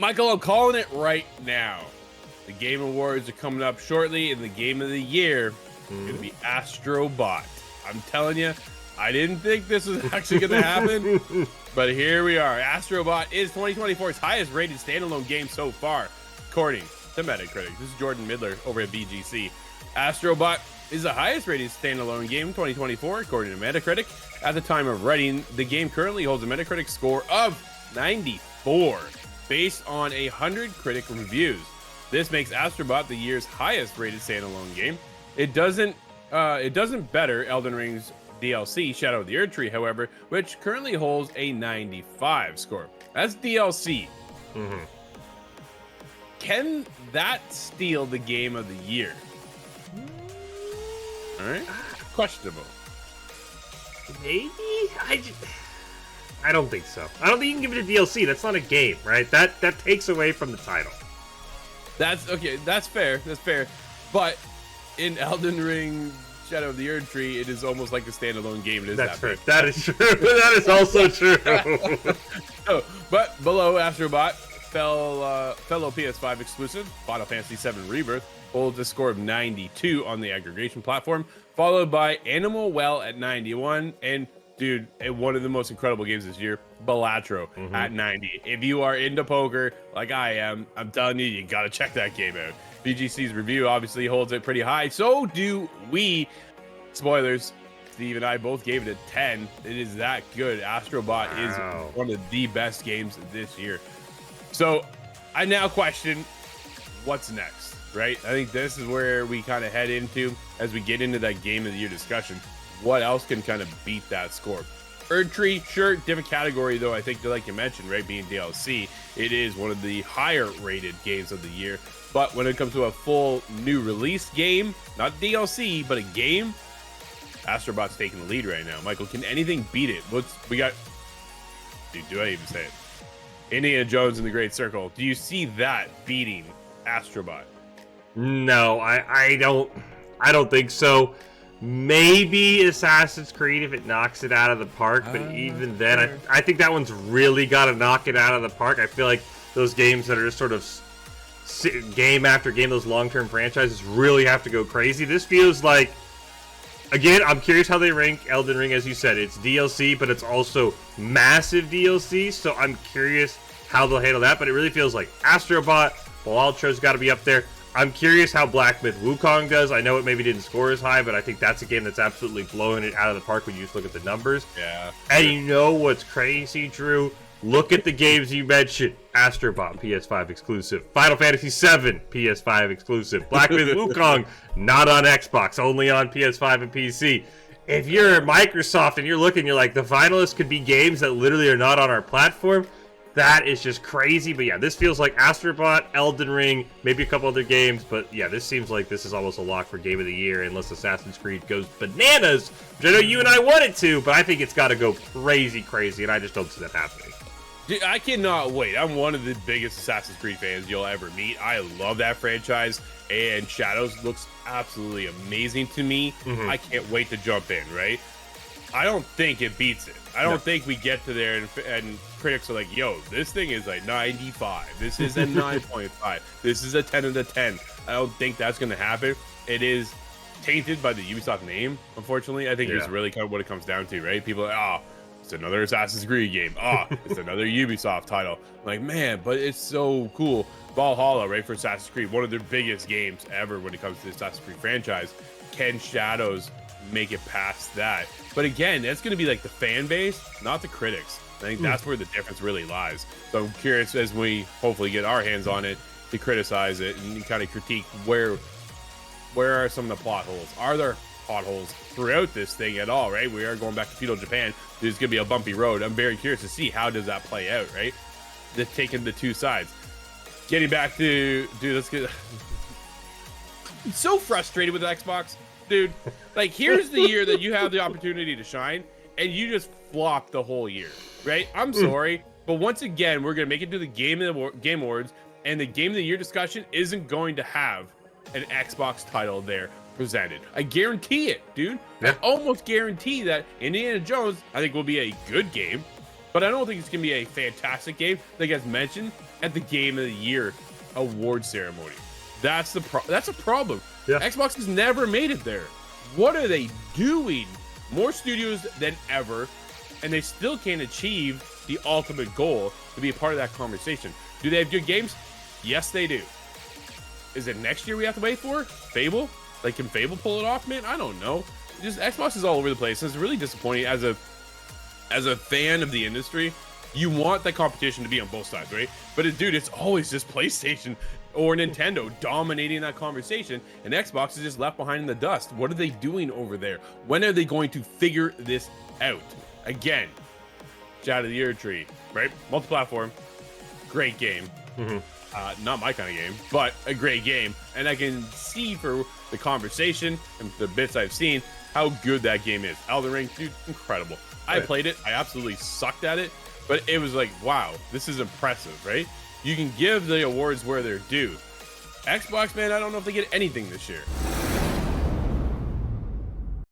Michael, I'm calling it right now. The Game Awards are coming up shortly, and the Game of the Year is going to be Astro Bot. I'm telling you, I didn't think this was actually going to happen, but here we are. Astro Bot is 2024's highest rated standalone game so far, according to Metacritic. This is Jordan Midler over at BGC. Astro Bot is the highest rated standalone game in 2024, according to Metacritic. At the time of writing, the game currently holds a Metacritic score of 94, based on 100 critic reviews. This makes Astrobot the year's highest rated standalone game. It doesn't better Elden Ring's DLC, Shadow of the Erdtree, however, which currently holds a 95 score. That's DLC. Can that steal the Game of the Year? All right, questionable. Maybe? I don't think so. I don't think you can give it a DLC. That's not a game, right? That takes away from the title. That's okay. That's fair. That's fair. But in Elden Ring, Shadow of the Erdtree, it is almost like a standalone game. It is That's that true. That is true. That is also true. Oh, but below Astrobot, fellow PS5 exclusive Final Fantasy VII Rebirth holds a score of 92 on the aggregation platform, followed by Animal Well at 91, and dude, one of the most incredible games this year, Balatro at 90. If you are into poker like I am, I'm telling you, you gotta check that game out. BGC's review obviously holds it pretty high. So do we. Spoilers, Steve and I both gave it a 10. It is that good. Astrobot is one of the best games this year. So I now question what's next, right? I think this is where we kind of head into as we get into that Game of the Year discussion. What else can kind of beat that score? Erdtree, sure, different category though. I think, like you mentioned, right, being DLC, it is one of the higher rated games of the year. But when it comes to a full new release game, not DLC, but a game, Astrobot's taking the lead right now. Michael, can anything beat it? We got? Dude, do I even say it? Indiana Jones and the Great Circle. Do you see that beating Astrobot? No, I don't think so. Maybe Assassin's Creed if it knocks it out of the park, but even then, I think that one's really got to knock it out of the park. I feel like those games that are just sort of game after game, those long-term franchises really have to go crazy. This feels like, again, I'm curious how they rank Elden Ring. As you said, it's DLC, but it's also massive DLC, so I'm curious how they'll handle that, but it really feels like Astrobot, Balatro's got to be up there. I'm curious how Black Myth Wukong does. I know it maybe didn't score as high, but I think that's a game that's absolutely blowing it out of the park when you just look at the numbers. Yeah. And you know what's crazy, Drew? Look at the games you mentioned. Astrobot, PS5 exclusive. Final Fantasy VII, PS5 exclusive. Black Myth Wukong, not on Xbox, only on PS5 and PC. If you're Microsoft and you're looking, you're like, the finalists could be games that literally are not on our platform. That is just crazy. But yeah, this feels like Astrobot, Elden Ring, maybe a couple other games. But yeah, this seems like this is almost a lock for Game of the Year unless Assassin's Creed goes bananas, which I know you and I want it to, but I think it's got to go crazy, and I just don't see that happening. Dude, I cannot wait. I'm one of the biggest Assassin's Creed fans you'll ever meet. I love that franchise, and Shadows looks absolutely amazing to me. I can't wait to jump in, right? I don't think it beats it. I don't think we get to there and critics are like, yo, this thing is like 95. This is a 9.5. This is a 10 out of 10. I don't think that's going to happen. It is tainted by the Ubisoft name, unfortunately. I think it's really kind of what it comes down to, right? People are like, oh, it's another Assassin's Creed game. Oh, it's another Ubisoft title. I'm like, man, but it's so cool. Valhalla, right, for Assassin's Creed, one of their biggest games ever when it comes to the Assassin's Creed franchise. Can Shadows make it past that? But again, that's going to be like the fan base, not the critics. I think that's where the difference really lies. So I'm curious as we hopefully get our hands on it to criticize it and kind of critique where are some of the plot holes. Are there plot holes throughout this thing at all, right? We are going back to feudal Japan. There's going to be a bumpy road. I'm very curious to see how does that play out, right? Taking the two sides. Getting back to, dude, let's get... I'm so frustrated with Xbox. Dude, like, here's the year that you have the opportunity to shine, and you just flop the whole year, right? I'm sorry, but once again, we're going to make it to the Game Awards, and the Game of the Year discussion isn't going to have an Xbox title there presented. I guarantee it, dude. I almost guarantee that Indiana Jones, I think, will be a good game, but I don't think it's gonna be a fantastic game, like as mentioned, at the Game of the Year award ceremony. That's a problem. Yeah. Xbox has never made it there. What are they doing? More studios than ever, and they still can't achieve the ultimate goal to be a part of that conversation. Do they have good games? Yes, they do. Is it next year we have to wait for? Fable? Like, can Fable pull it off, man? I don't know. Just Xbox is all over the place. It's really disappointing as a fan of the industry. You want that competition to be on both sides, right? But dude, it's always just PlayStation or Nintendo dominating that conversation, and Xbox is just left behind in the dust. What are they doing over there? When are they going to figure this out? Again, Shadow of the Year tree, right? Multi-platform, great game. Not my kind of game, but a great game. And I can see for the conversation and the bits I've seen how good that game is. Elden Ring, dude, incredible. I played it. I absolutely sucked at it, but it was like, wow, this is impressive, right? You can give the awards where they're due. Xbox, man, I don't know if they get anything this year.